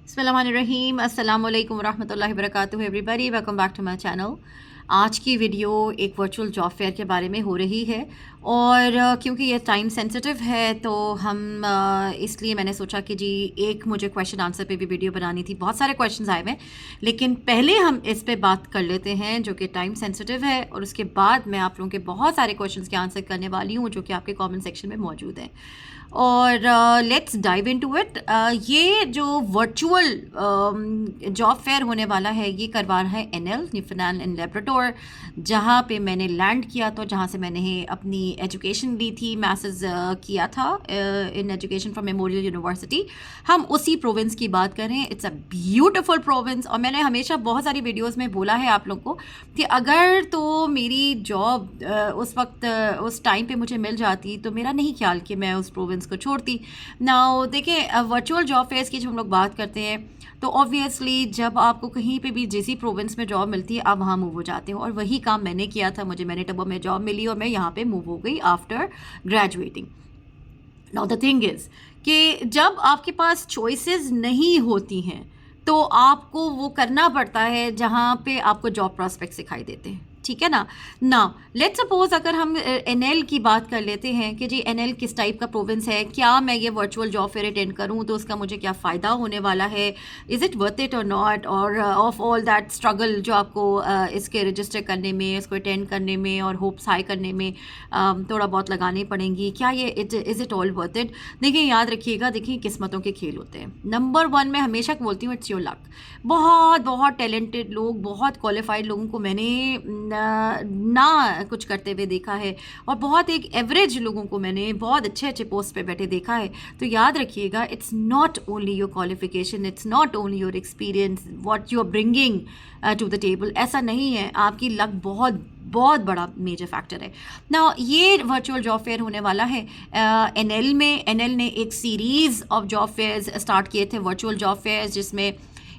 बिस्मिल्लाहिर्रहमानिर्रहीम अस्सलाम वालेकुम रहमतुल्लाहि वबरकातुहू everybody welcome back to my channel. आज की वीडियो एक वर्चुअल जॉब फेयर के बारे में हो रही है और क्योंकि ये टाइम सेंसिटिव है तो हम इसलिए मैंने सोचा कि जी एक मुझे क्वेश्चन आंसर पे भी वीडियो बनानी थी। बहुत सारे क्वेश्चंस आए हुए लेकिन पहले हम इस पे बात कर लेते हैं जो कि टाइम सेंसिटिव है और उसके बाद मैं आप लोगों के बहुत सारे क्वेश्चंस के आंसर करने वाली हूँ जो कि आपके कमेंट सेक्शन में मौजूद हैं। और लेट्स डाइव इनटू इट। ये जो वर्चुअल जॉब फेयर होने वाला है ये करवा रहा है एनएल न्यूफाउंडलैंड एंड लैब्राडोर, जहाँ पे मैंने लैंड किया तो जहाँ से मैंने अपनी एजुकेशन ली थी, मास्टर्स किया था in education from memorial university. हम उसी प्रोविंस की बात करें। इट्स अ ब्यूटिफुल प्रोविंस और मैंने हमेशा बहुत सारी वीडियोज़ में बोला है आप लोग को कि अगर तो मेरी जॉब उस वक्त उस टाइम पे मुझे मिल जाती तो मेरा नहीं ख्याल कि मैं उस प्रोविंस को छोड़ती। नाउ देखें, वर्चुअल जॉब फेयर्स की जब हम लोग बात करते हैं तो ऑब्वियसली जब आपको कहीं पे भी जिस प्रोविंस में जॉब मिलती है आप वहाँ मूव हो जाते हो और वही काम मैंने किया था। मुझे मैनिटोबा में जॉब मिली और मैं यहाँ पे मूव हो गई after graduating. Now the thing is कि जब आपके पास चॉइसेस नहीं होती हैं तो आपको वो करना पड़ता है जहाँ पे आपको जॉब प्रॉस्पेक्ट दिखाई देते हैं, ठीक है ना। लेट्स सपोज अगर हम एनएल की बात कर लेते हैं कि जी एनएल किस टाइप का प्रोविंस है, क्या मैं ये वर्चुअल जॉब फेयर अटेंड करूं तो उसका मुझे क्या फ़ायदा होने वाला है, इज़ इट वर्थ इट और नॉट, और ऑफ ऑल दैट स्ट्रगल जो आपको इसके रजिस्टर करने में, इसको अटेंड करने में और होप्स हाई करने में थोड़ा बहुत लगानी पड़ेंगी, क्या ये is it all worth it. देखिए याद रखिएगा, देखिए किस्मतों के खेल होते हैं। नंबर वन मैं हमेशा बोलती हूँ इट्स योर लक। बहुत बहुत टैलेंटेड लोग, बहुत क्वालिफाइड लोगों को मैंने ना कुछ करते हुए देखा है और बहुत एक एवरेज लोगों को मैंने बहुत अच्छे अच्छे पोस्ट पे बैठे देखा है। तो याद रखिएगा it's not only your qualification, it's not only your experience what you are bringing to the table. ऐसा नहीं है, आपकी लक बहुत बहुत बड़ा मेजर फैक्टर है ना। ये वर्चुअल जॉब फेयर होने वाला है एनएल में। एनएल ने एक series of job fairs start किए थे, वर्चुअल जॉब फेयर्स, जिसमें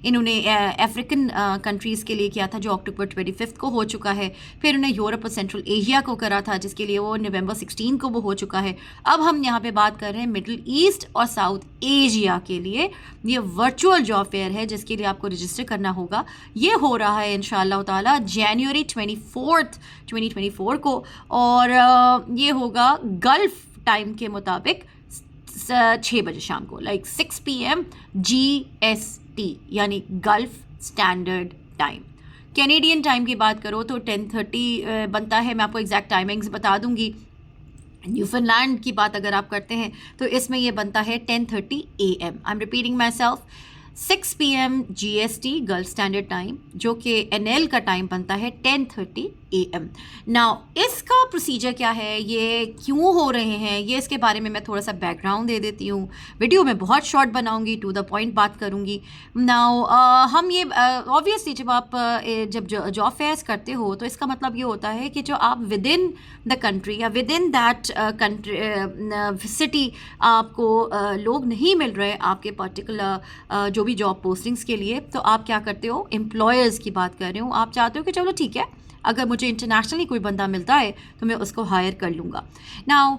इन्होंने अफ्रीकन कंट्रीज़ के लिए किया था जो अक्टूबर 25 को हो चुका है। फिर उन्हें यूरोप और सेंट्रल एशिया को करा था जिसके लिए वो नवंबर 16 को वो हो चुका है। अब हम यहाँ पे बात कर रहे हैं मिडिल ईस्ट और साउथ एशिया के लिए ये वर्चुअल जॉब फेयर है जिसके लिए आपको रजिस्टर करना होगा। ये हो रहा है इंशाअल्लाह ताला जनवरी 24 2024 को और ये होगा गल्फ टाइम के मुताबिक 6 बजे शाम को, लाइक 6 PM GST यानी gulf standard time. Canadian time की बात करो तो 10:30 बनता है। मैं आपको एग्जैक्ट टाइमिंग्स बता दूंगी। न्यूफाउंडलैंड की बात अगर आप करते हैं तो इसमें यह बनता है 10:30 AM। I am repeating my self, 6 PM GST gulf standard time, जो कि एनएल का टाइम बनता है 10:30 AM। नाउ इसका प्रोसीजर क्या है, ये क्यों हो रहे हैं, ये इसके बारे में मैं थोड़ा सा बैकग्राउंड दे देती हूँ। वीडियो में बहुत शॉर्ट बनाऊंगी, टू द पॉइंट बात करूँगी। नाउ हम ये ऑब्वियसली जब आप जब जॉब फेयर्स करते हो तो इसका मतलब ये होता है कि जो आप विद इन द कंट्री या with in that country city आपको लोग नहीं मिल रहे आपके पर्टिकुलर जो भी जॉब पोस्टिंग्स के लिए, तो आप क्या करते हो, एम्प्लॉयर्स की बात कर रहे हो, आप चाहते हो कि चलो ठीक है अगर मुझे इंटरनेशनली कोई बंदा मिलता है तो मैं उसको हायर कर लूँगा। नाउ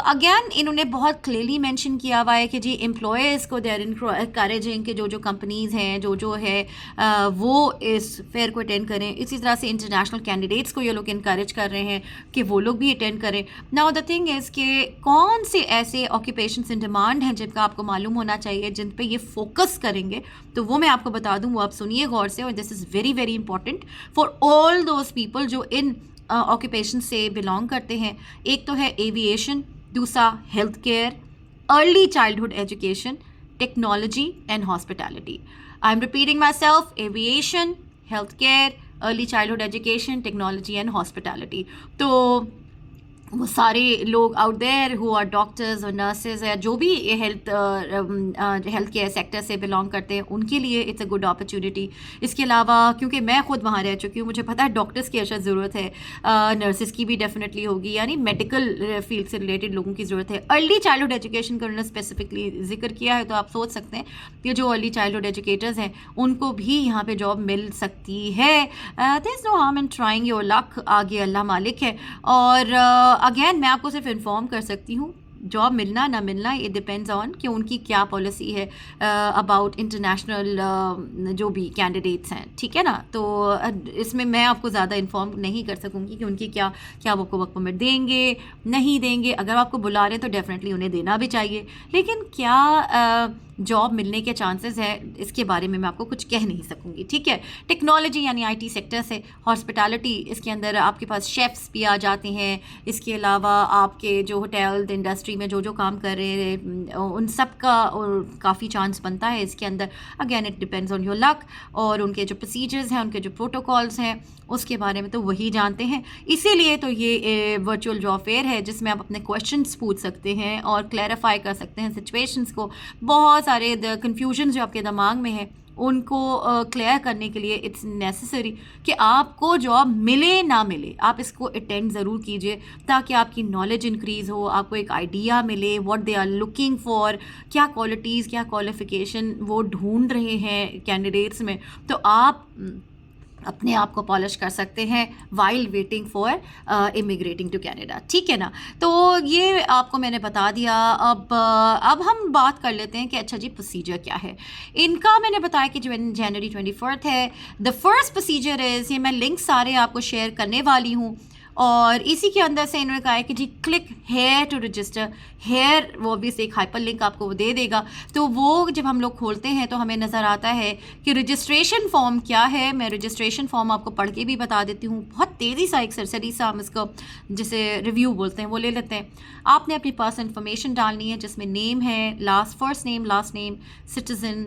अगेन इन्होंने बहुत क्लियरली मेंशन किया हुआ है कि जी एम्प्लॉयर्स को दे आर इनकरेजिंग कि जो कंपनीज़ हैं जो है वो इस फेयर को अटेंड करें। इसी तरह से इंटरनेशनल कैंडिडेट्स को ये लोग इनकरेज कर रहे हैं कि वो लोग भी अटेंड करें। नाउ द थिंग इज़ कि कौन से ऐसे ऑक्यूपेशंस इन डिमांड हैं जिनका आपको मालूम होना चाहिए, जिन पे ये फोकस करेंगे, तो वो मैं आपको बता दूँ, वो आप सुनिए गौर से। और this is very very important for all those people जो इन ऑक्यूपेशन से बिलोंग करते हैं। एक तो है एविएशन, दूसरा health care, early childhood education, technology and hospitality. I am repeating myself, aviation, health care, early childhood education, technology and hospitality. तो वो सारे लोग out there who are doctors और नर्सेज या जो भी हेल्थ केयर सेक्टर से belong करते हैं उनके लिए इट्स अ गुड अपॉर्चुनिटी। इसके अलावा क्योंकि मैं खुद वहाँ रह चुकी हूँ, मुझे पता है डॉक्टर्स की अच्छा ज़रूरत है, नर्सेज की भी डेफिनेटली होगी, यानी मेडिकल फील्ड से रिलेटेड लोगों की ज़रूरत है। अर्ली चाइल्डहुड एजुकेशन का उन्होंने स्पेसिफिकली जिक्र किया है, तो आप सोच सकते हैं कि जो अर्ली चाइल्डहुड एजुकेटर्स हैं उनको भी यहाँ पर जॉब मिल सकती है। There is no harm in trying your luck, आगे अल्लाह मालिक है। और अगेन मैं आपको सिर्फ इन्फॉर्म कर सकती हूँ जॉब मिलना ना मिलना ये डिपेंड्स ऑन कि उनकी क्या पॉलिसी है अबाउट इंटरनेशनल जो भी कैंडिडेट्स हैं, ठीक है ना। तो इसमें मैं आपको ज़्यादा इन्फॉर्म नहीं कर सकूँगी कि उनकी क्या क्या वो आपको वर्क परमिट देंगे नहीं देंगे। अगर आपको बुला रहे हैं तो डेफिनेटली उन्हें देना भी चाहिए, लेकिन क्या जॉब मिलने के चांसेस है इसके बारे में मैं आपको कुछ कह नहीं सकूँगी, ठीक है। टेक्नोलॉजी यानी आईटी सेक्टर से हॉस्पिटैलिटी, इसके अंदर आपके पास शेफ्स भी आ जाते हैं। इसके अलावा आपके जो होटल इंडस्ट्री में जो जो काम कर रहे हैं उन सब का काफ़ी चांस बनता है इसके अंदर। Again it depends on your luck, और उनके जो प्रोसीजर्स हैं, उनके जो प्रोटोकॉल्स हैं, उसके बारे में तो वही जानते हैं। इसीलिए तो ये वर्चुअल जॉब फेयर है जिसमें आप अपने क्वेश्चंस पूछ सकते हैं और क्लैरिफाई कर सकते हैं सिचुएशंस को। बहुत सारे कन्फ्यूजन जो आपके दिमाग में है उनको क्लियर करने के लिए इट्स नेसेसरी कि आपको जॉब मिले ना मिले, आप इसको अटेंड ज़रूर कीजिए ताकि आपकी नॉलेज इंक्रीज़ हो, आपको एक आइडिया मिले what they are looking for, क्या क्वालिटीज़ क्या क्वालिफ़िकेशन वो ढूंढ रहे हैं कैंडिडेट्स में। तो आप अपने आप को पॉलिश कर सकते हैं while waiting for immigrating to Canada, ठीक है ना। तो ये आपको मैंने बता दिया। अब हम बात कर लेते हैं कि अच्छा जी प्रोसीजर क्या है इनका। मैंने बताया कि जनवरी 24 है द फर्स्ट प्रोसीजर इज़, ये मैं लिंक सारे आपको शेयर करने वाली हूँ, और इसी के अंदर से इन्होंने कहा है कि जी click here to register. Here वो ऑब्वियसली एक हाइपर लिंक आपको वो दे देगा, तो वो जब हम लोग खोलते हैं तो हमें नज़र आता है कि रजिस्ट्रेशन फॉर्म क्या है। मैं रजिस्ट्रेशन फॉर्म आपको पढ़ के भी बता देती हूँ, बहुत तेज़ी सा, एक सरसरी सा हम इसको जिसे रिव्यू बोलते हैं वो ले लेते हैं। आपने अपनी पर्सनल इन्फॉर्मेशन डालनी है जिसमें नेम है, first name last name, citizen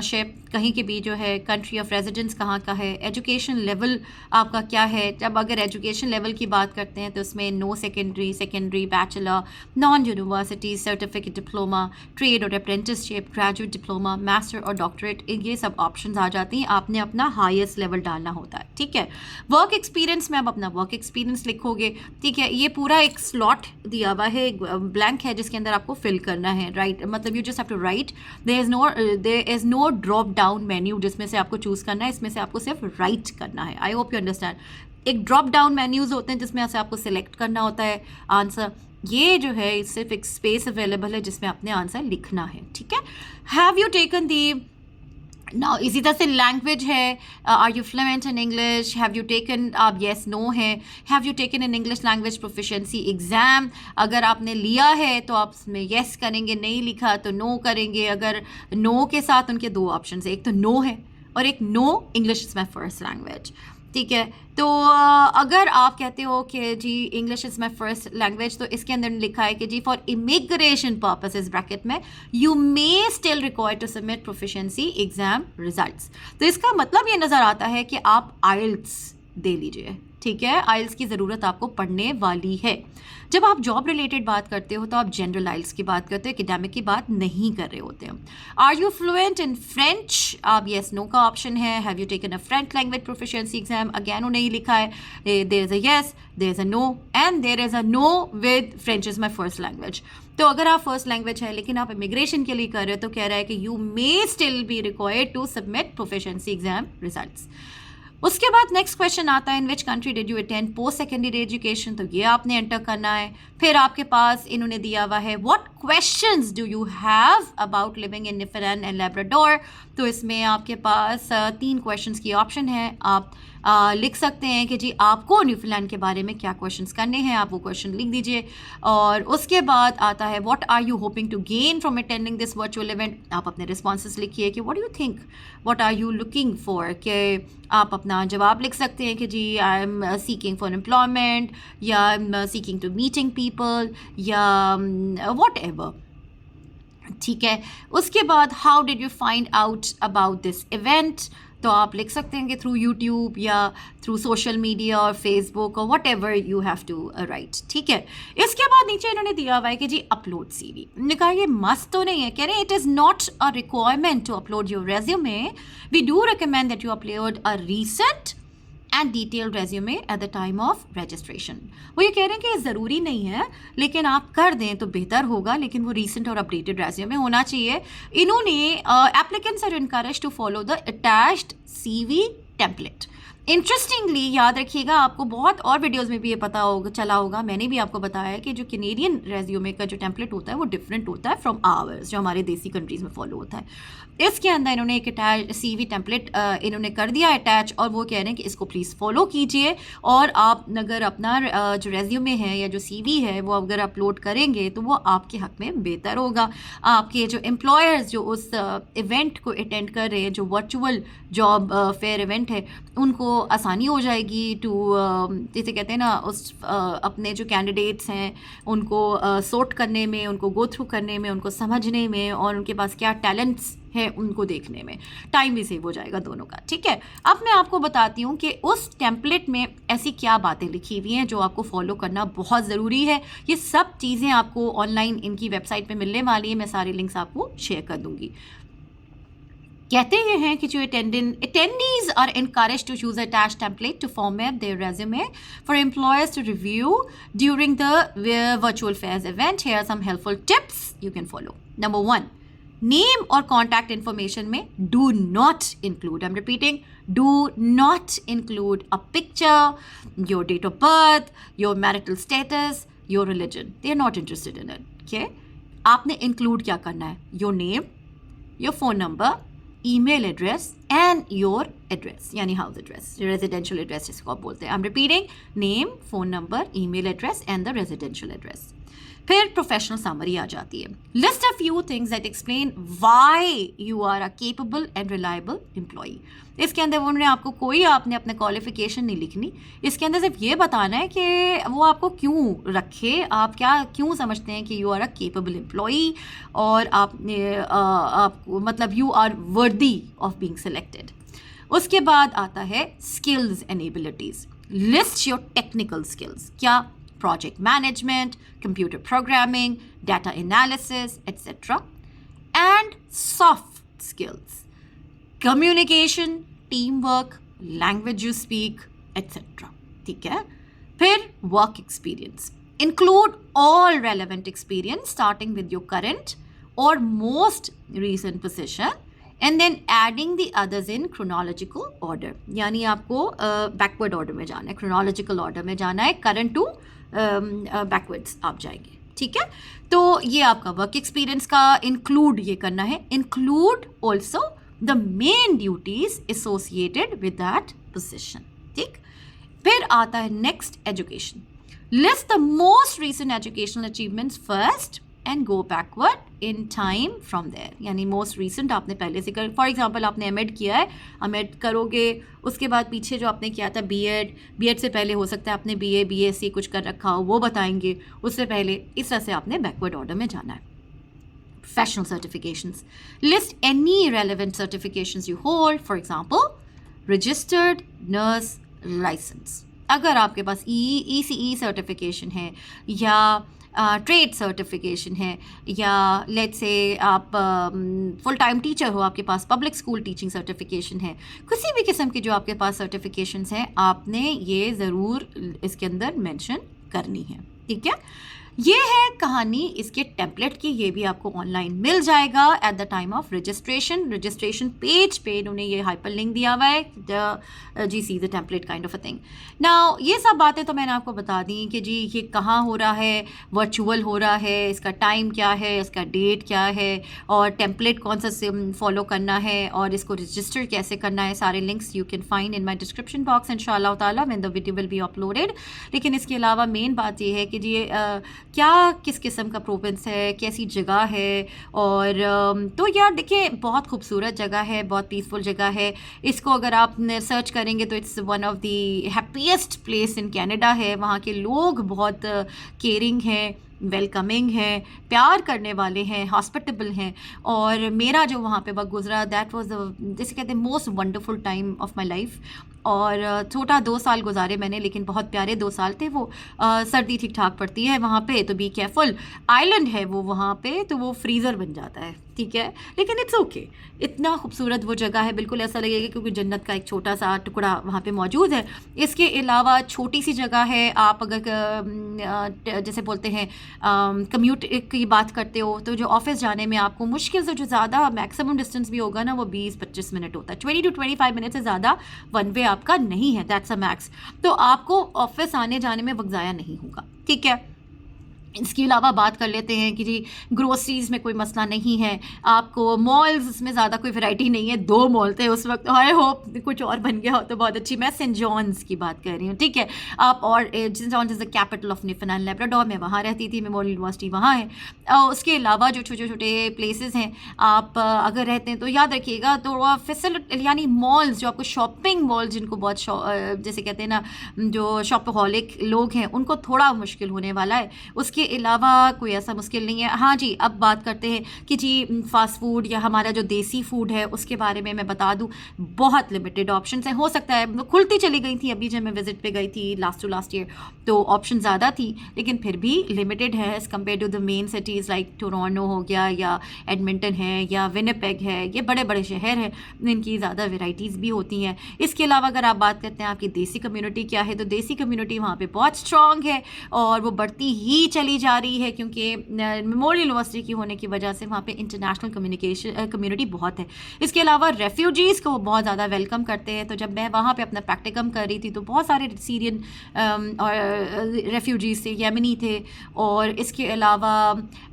ship कहीं के भी जो है, कंट्री ऑफ रेजिडेंस कहाँ का है, एजुकेशन लेवल आपका क्या है। जब अगर एजुकेशन लेवल की बात करते हैं तो उसमें no secondary bachelor, non university, certificate, diploma, trade और अप्रेंटिसशिप, ग्रेजुएट डिप्लोमा, मास्टर और डॉक्टरेट, ये सब ऑप्शंस आ जाती हैं। आपने अपना हाईएस्ट लेवल डालना होता है, ठीक है। वर्क एक्सपीरियंस में आप अपना वर्क एक्सपीरियंस लिखोगे, ठीक है। ये पूरा एक स्लॉट दिया हुआ है, ब्लैंक है जिसके अंदर आपको फिल करना है, राइट। मतलब you just have to write, there is no drop down menu जिसमें से आपको चूज़ करना है, इसमें से आपको सिर्फ राइट करना है। I hope you understand. एक ड्रॉप डाउन मेन्यूज़ होते हैं जिसमें से आपको सिलेक्ट करना होता है आंसर। ये जो है सिर्फ एक स्पेस अवेलेबल है जिसमें आपने आंसर लिखना है, ठीक है। Have you taken the now, इसी तरह से लैंग्वेज है, are you fluent in English, have you taken, आप येस नो है, have you taken in English language proficiency exam. अगर आपने लिया है तो आप उसमें येस करेंगे, नहीं लिखा तो नो करेंगे। अगर नो के साथ उनके दो ऑप्शन है, एक तो नो है और एक no English is my first language, ठीक है। तो अगर आप कहते हो कि जी English is my first language, तो इसके अंदर लिखा है कि जी फॉर इमिग्रेशन पर्पसेस ब्रैकेट में you may still required to submit proficiency exam results. तो इसका मतलब ये नज़र आता है कि आप आइल्स दे लीजिए, ठीक है। आइल्स की ज़रूरत आपको पड़ने वाली है। जब आप जॉब रिलेटेड बात करते हो तो आप जनरल आइल्स की बात करते हो, एकेडमिक की बात नहीं कर रहे होते हैं। Are you fluent in French, आप येस नो का ऑप्शन है। Have you taken a French language proficiency exam, again उन्हें ही लिखा है, there is a yes, there is a no and there is a no with French is my first language. तो अगर आप first language है लेकिन आप इमिग्रेशन के लिए कर रहे हो तो कह रहा है कि you may still be required to submit proficiency exam results. उसके बाद नेक्स्ट क्वेश्चन आता है, in which country did you attend post secondary education, तो ये आपने एंटर करना है। फिर आपके पास इन्होंने दिया हुआ है what questions do you have about living in Newfoundland and Labrador. तो इसमें आपके पास 3 क्वेश्चंस की ऑप्शन है। आप लिख सकते हैं कि जी आपको न्यूफाउंडलैंड के बारे में क्या क्वेश्चंस करने हैं, आप वो क्वेश्चन लिख दीजिए। और उसके बाद आता है what are you hoping to gain from attending this virtual event. आप अपने रिस्पॉन्सेस लिखिए कि what do you think, what are you looking for, कि आप अपना जवाब लिख सकते हैं कि जी I am seeking for employment, या I am seeking to meeting people, या वॉट एवर, ठीक है। उसके बाद how did you find out about this event, तो आप लिख सकते हैं कि थ्रू यूट्यूब या थ्रू सोशल मीडिया और फेसबुक और whatever you have to write, ठीक है। इसके बाद नीचे इन्होंने दिया हुआ है कि जी अपलोड CV। मैंने कहा ये मस्त तो नहीं है, कह रहे हैं it is not a requirement to upload your resume, we do recommend that you upload a recent and detailed resume at the time of registration. वो ये कह रहे हैं कि ज़रूरी नहीं है लेकिन आप कर दें तो बेहतर होगा, लेकिन वो रीसेंट और अपडेटेड रेज्यूमे होना चाहिए। इन्होंने applicants are encourage to follow the attached CV template. Interestingly याद रखिएगा, आपको बहुत और वीडियोस में भी ये पता होगा, चला होगा, मैंने भी आपको बताया है कि जो कैनेडियन रेज्यूमे का जो टेम्पलेट होता है वो डिफरेंट होता है फ्रॉम आवर्स, जो हमारे देसी कंट्रीज़ में फॉलो होता है। इसके अंदर इन्होंने एक अटैच CV टेम्पलेट इन्होंने कर दिया अटैच, और वो कह रहे हैं कि इसको प्लीज़ फॉलो कीजिए, और आप अगर अपना जो रेज्यूमे है या जो CV है वो अगर अपलोड करेंगे तो वो आपके हक़ में बेहतर होगा। आपके जो एम्प्लॉयर्स जो उस इवेंट को अटेंड कर रहे हैं, जो वर्चुअल जॉब फेयर इवेंट है, उनको आसानी हो जाएगी टू जैसे कहते हैं ना, उस अपने जो कैंडिडेट्स हैं उनको सोर्ट करने में, उनको गो थ्रू करने में, उनको समझने में, और उनके पास क्या टैलेंट्स है उनको देखने में टाइम भी सेव हो जाएगा दोनों का। ठीक है, अब मैं आपको बताती हूँ कि उस टेम्पलेट में ऐसी क्या बातें लिखी हुई हैं जो आपको फॉलो करना बहुत ज़रूरी है। ये सब चीज़ें आपको ऑनलाइन इनकी वेबसाइट पे मिलने वाली है, मैं सारे लिंक्स आपको शेयर कर दूँगी। कहते ये हैं कि जो attendees are encouraged to use attached template to format their resume for employers to review during the virtual fairs event. Here are some helpful tips you can follow. Number 1, name or contact information में do not include, I'm repeating, do not include a picture, your date of birth, your marital status, your religion. They are not interested in it. Okay, आपने include क्या करना है? Your name, your phone number, email address and your address, यानी house address, residential address जिसको आप बोलते हैं। I'm repeating, name, phone number, email address and the residential address. फिर प्रोफेशनल समरी आ जाती है। List a few things that explain why you are a capable and reliable employee. इसके अंदर उन्होंने आपको कोई आपने अपने क्वालिफिकेशन नहीं लिखनी, इसके अंदर सिर्फ ये बताना है कि वो आपको क्यों रखे, आप क्या क्यों समझते हैं कि you are a capable employee, और आपको मतलब you are worthy of being selected. उसके बाद आता है skills and abilities. List your technical skills, क्या project management, computer programming, data analysis, etc. And soft skills, communication, teamwork, language you speak, etc. ठीक है, फिर work experience. Include all relevant experience starting with your current or most recent position and then adding the others in chronological order. यानी आपको backward order में जाना है, chronological order में जाना है, current to बैकवर्ड्स आप जाएंगे। ठीक है, तो ये आपका वर्क एक्सपीरियंस का इंक्लूड ये करना है। Include also the main duties associated with that position. ठीक, फिर आता है next, education. List the most recent educational achievements first and go backward in time from there, यानी मोस्ट रीसेंट आपने पहले से कर, फॉर एग्जांपल आपने एमएड किया है, एमएड करोगे, उसके बाद पीछे जो आपने किया था बीएड से पहले हो सकता है आपने बीए बीएससी कुछ कर रखा हो, वो बताएंगे उससे पहले। इस तरह से आपने बैकवर्ड ऑर्डर में जाना है। Professional certifications, list any relevant certifications you hold, for example registered nurse licence. अगर आपके पास ECE सर्टिफिकेशन है या ट्रेड सर्टिफिकेशन है, या लेट्स से आप फुल टाइम टीचर हो, आपके पास पब्लिक स्कूल टीचिंग सर्टिफिकेशन है, किसी भी किस्म की जो आपके पास सर्टिफिकेशंस हैं, आपने ये ज़रूर इसके अंदर मेंशन करनी है। ठीक है, ये है कहानी इसके टेम्पलेट की। ये भी आपको ऑनलाइन मिल जाएगा at the time of registration. Registration page पे इन्होंने ये हाइपर लिंक दिया हुआ है, जी see the template kind of a thing. Now ये सब बातें तो मैंने आपको बता दी कि जी ये कहाँ हो रहा है, वर्चुअल हो रहा है, इसका टाइम क्या है, इसका डेट क्या है, और टेम्पलेट कौन सा फॉलो करना है, और इसको रजिस्टर कैसे करना है। सारे links you can find in my description box इंशाअल्लाह ताला when the video will be uploaded. लेकिन इसके अलावा मेन बात ये है कि जी क्या किस किस्म का प्रोविंस है, कैसी जगह है, और तो यार देखिए बहुत खूबसूरत जगह है, बहुत पीसफुल जगह है। इसको अगर आप सर्च करेंगे तो it's one of the happiest place in Canada है। वहाँ के लोग बहुत केयरिंग हैं, वेलकमिंग है, प्यार करने वाले हैं, हॉस्पिटेबल हैं। और मेरा जो वहाँ पे वक्त गुजरा, दैट वाज जैसे कहते हैं most wonderful time of my life. और छोटा 2 साल गुजारे मैंने, लेकिन बहुत प्यारे 2 साल थे वो। सर्दी ठीक ठाक पड़ती है वहाँ पे, तो बी केयरफुल। आइलैंड है वो वहाँ पे, तो वो फ्रीज़र बन जाता है। ठीक है, लेकिन इट्स ओके। इतना खूबसूरत वो जगह है, बिल्कुल ऐसा लगेगा क्योंकि जन्नत का एक छोटा सा टुकड़ा वहाँ पे मौजूद है। इसके अलावा छोटी सी जगह है, आप अगर जैसे बोलते हैं कम्यूट की बात करते हो तो जो ऑफिस जाने में आपको मुश्किल से जो ज़्यादा मैक्सिमम डिस्टेंस भी होगा ना वो 20-25 मिनट होता है। 20 to 25 मिनट से ज़्यादा वन वे आपका नहीं है, दैट्स अ मैक्स। तो आपको ऑफिस आने जाने में वक्त ज़ाया नहीं होगा, ठीक है। इसके अलावा बात कर लेते हैं कि जी ग्रोसरीज़ में कोई मसला नहीं है, आपको मॉल्स में ज़्यादा कोई वैरायटी नहीं है, 2 मॉल थे उस वक्त, आई होप कुछ और बन गया हो तो बहुत अच्छी। मैं सेंट जॉन्स की बात कर रही हूँ, ठीक है। आप और Saint John's is the capital of Newfoundland Labrador, मैं वहाँ रहती थी, मेमोरियल यूनिवर्सिटी वहाँ है। उसके अलावा जो छोटे छोटे प्लेसेस हैं, आप अगर रहते हैं तो याद रखिएगा तो फैसिलिटी यानी मॉल्स जो आपको शॉपिंग मॉल जिनको बहुत जैसे कहते हैं ना जो शॉपहॉलिक लोग हैं उनको थोड़ा मुश्किल होने वाला है। उसके अलावा कोई ऐसा मुश्किल नहीं है। हाँ जी, अब बात करते हैं कि जी फास्ट फूड या हमारा जो देसी फूड है उसके बारे में मैं बता दूं, बहुत लिमिटेड ऑप्शंस हैं। हो सकता है वो खुलती चली गई थी, अभी जब मैं विजिट पे गई थी लास्ट ईयर तो ऑप्शन ज़्यादा थी, लेकिन फिर भी लिमिटेड है as compare to the main cities like Toronto हो गया या एडमिंटन है या विनिपेग है, ये बड़े बड़े शहर हैं, इनकी ज़्यादा वेराइटीज़ भी होती हैं। इसके अलावा अगर आप बात करते हैं आपकी देसी कम्युनिटी क्या है, तो देसी कम्युनिटी वहाँ पे बहुत स्ट्रॉन्ग है और वो बढ़ती ही चली जा रही है क्योंकि मेमोरियल यूनिवर्सिटी की होने की वजह से वहाँ पे इंटरनेशनल कम्युनिटी बहुत है। इसके अलावा रेफ्यूजीज़ को बहुत ज़्यादा वेलकम करते हैं। तो जब मैं वहाँ पे अपना प्रैक्टिकम कर रही थी तो बहुत सारे सीरियन और रेफ्यूजीज़ थे, येमनी थे, और इसके अलावा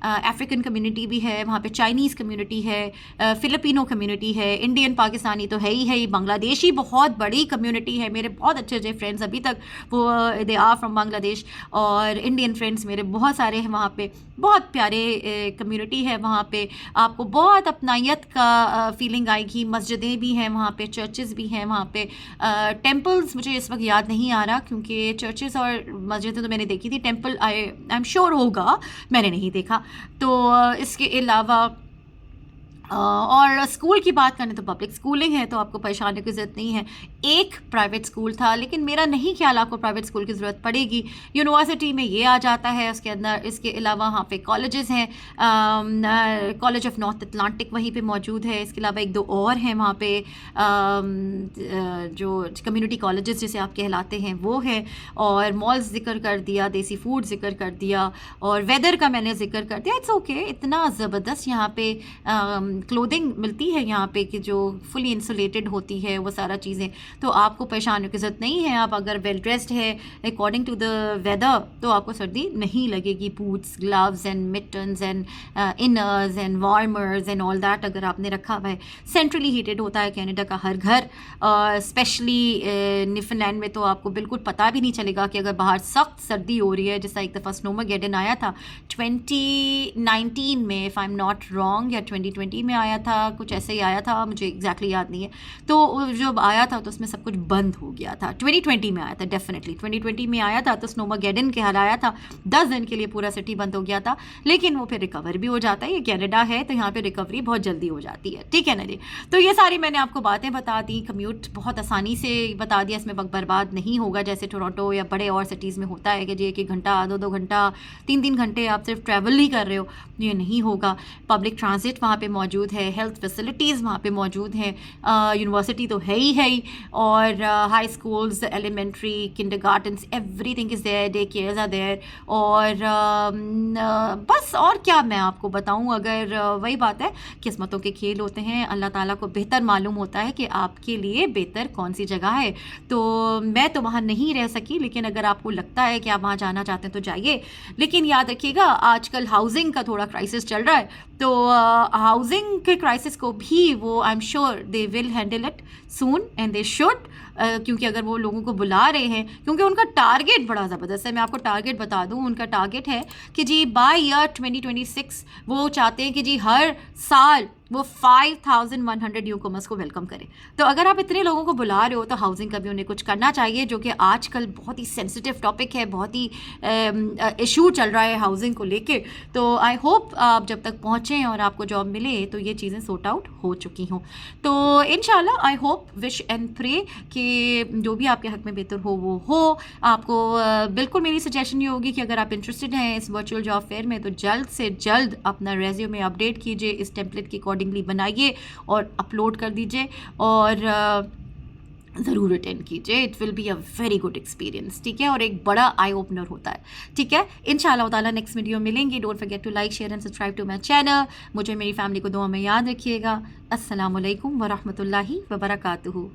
अफ्रीकन कम्युनिटी भी है वहाँ पे, चाइनीज़ कम्युनिटी है, फ़िलिपिनो कम्युनिटी है, इंडियन पाकिस्तानी तो है ही, बांग्लादेशी बहुत बड़ी कम्युनिटी है। मेरे बहुत अच्छे अच्छे फ्रेंड्स अभी तक वो दे आर फ्रॉम बांग्लादेश, और इंडियन फ्रेंड्स मेरे बहुत सारे हैं वहाँ पे। बहुत प्यारे कम्युनिटी है वहाँ पे, आपको बहुत अपनायत का फीलिंग आएगी। मस्जिदें भी हैं वहाँ पे, चर्चेज़ भी हैं वहाँ पे, टेम्पल्स मुझे इस वक्त याद नहीं आ रहा क्योंकि चर्चेज़ और मस्जिदें तो मैंने देखी थी, टेम्पल आई एम श्योर होगा, मैंने नहीं देखा। तो इसके अलावा और स्कूल की बात करें तो पब्लिक स्कूलिंग है तो आपको परेशानी की ज़रूरत नहीं है। एक प्राइवेट स्कूल था लेकिन मेरा नहीं ख्याल आपको प्राइवेट स्कूल की ज़रूरत पड़ेगी, यूनिवर्सिटी में ये आ जाता है उसके अंदर। इसके अलावा वहाँ पे कॉलेजेस हैं, कॉलेज ऑफ नॉर्थ अटलांटिक वहीं पे मौजूद है। इसके अलावा 1-2 और हैं वहाँ पे जो कम्युनिटी कॉलेजेस जिसे आप कहलाते हैं वो है। और मॉल्स जिक्र कर दिया, देसी फूड जिक्र कर दिया, और वेदर का मैंने जिक्र कर दिया। इट्स ओके, इतना ज़बरदस्त यहाँ पे क्लोथिंग मिलती है यहाँ पे कि जो फुली इंसुलेटेड होती है वो सारा चीज़ें, तो आपको परेशानियों की ज़रूरत नहीं है। आप अगर वेल ड्रेस्ड है अकॉर्डिंग टू द वेदर तो आपको सर्दी नहीं लगेगी। Boots, gloves and mittens and inners and warmers and all that अगर आपने रखा हुआ है। सेंट्रली हीटेड होता है कनाडा का हर घर, स्पेशली न्यूफाउंडलैंड में तो आपको बिल्कुल पता भी नहीं चलेगा कि अगर बाहर सख्त सर्दी हो रही है। जैसा एक दफ़ा स्नोमागेडन आया था 2019 में, if I am not wrong, या 2020 में आया था, कुछ ऐसे ही आया था, मुझे एग्जैक्टली याद नहीं है। तो जब आया था तो उसमें सब कुछ बंद हो गया था। 2020 में आया था, डेफिनेटली 2020 में आया था, तो स्नोमागेडन के हाल आया था, 10 दिन के लिए पूरा सिटी बंद हो गया था। लेकिन वो फिर रिकवर भी हो जाता है, ये कनाडा है तो यहाँ पे रिकवरी बहुत जल्दी हो जाती है, ठीक है ना जी। तो ये सारी मैंने आपको बातें बता दी, कम्यूट बहुत आसानी से बता दिया, इसमें वक्त बर्बाद नहीं होगा जैसे टोरंटो या बड़े और सिटीज़ में होता है कि जी 1-1 घंटा, 2-2 घंटा, 3-3 घंटे आप सिर्फ ट्रैवल ही कर रहे हो, ये नहीं होगा। पब्लिक ट्रांजिट वहाँ पे मौजूद है, हेल्थ फैसिलिटीज़ वहाँ पे मौजूद हैं, यूनिवर्सिटी तो है ही, और high schools, elementary, kindergartens, everything is there, day cares are there. और बस और क्या मैं आपको बताऊँ, अगर वही बात है, किस्मतों के खेल होते हैं, अल्लाह ताला को बेहतर मालूम होता है कि आपके लिए बेहतर कौन सी जगह है। तो मैं तो वहाँ नहीं रह सकी, लेकिन अगर आपको लगता है कि आप वहाँ जाना चाहते हैं तो जाइए। लेकिन याद रखिएगा आजकल हाउसिंग का थोड़ा क्राइसिस चल रहा है, तो हाउसिंग के क्राइसिस को भी वो I am sure they will handle it soon and they should, क्योंकि अगर वो लोगों को बुला रहे हैं, क्योंकि उनका टारगेट बड़ा ज़बरदस्त है। मैं आपको टारगेट बता दूं, उनका टारगेट है कि जी बाय ईयर 2026 वो चाहते हैं कि जी हर साल वो 5100 न्यू कमर्स को वेलकम करें। तो अगर आप इतने लोगों को बुला रहे हो तो हाउसिंग का भी उन्हें कुछ करना चाहिए, जो कि आजकल बहुत ही सेंसिटिव टॉपिक है, बहुत ही इशू चल रहा है हाउसिंग को लेके। तो आई होप आप जब तक पहुँचें और आपको जॉब मिले तो ये चीज़ें सॉर्ट आउट हो चुकी हों। तो इंशाल्लाह I hope, wish and pray कि जो भी आपके हक में बेहतर हो वो हो। आपको बिल्कुल मेरी सजेशन ये होगी कि अगर आप इंटरेस्टेड हैं इस वर्चुअल जॉब फेयर में तो जल्द से जल्द अपना रेज्यूमे अपडेट कीजिए, इस टेम्पलेट के अकॉर्डिंगली बनाइए और अपलोड कर दीजिए, और ज़रूर अटेंड कीजिए। It will be a very good experience, ठीक है, और एक बड़ा आई ओपनर होता है, ठीक है। इंशाल्लाह ताला नेक्स्ट वीडियो मिलेंगे। Don't forget to like, share and subscribe to my channel. मुझे मेरी फैमिली को दुआ में याद रखिएगा। अस्सलाम वालेकुम व रहमतुल्लाहि व बरकातुहू।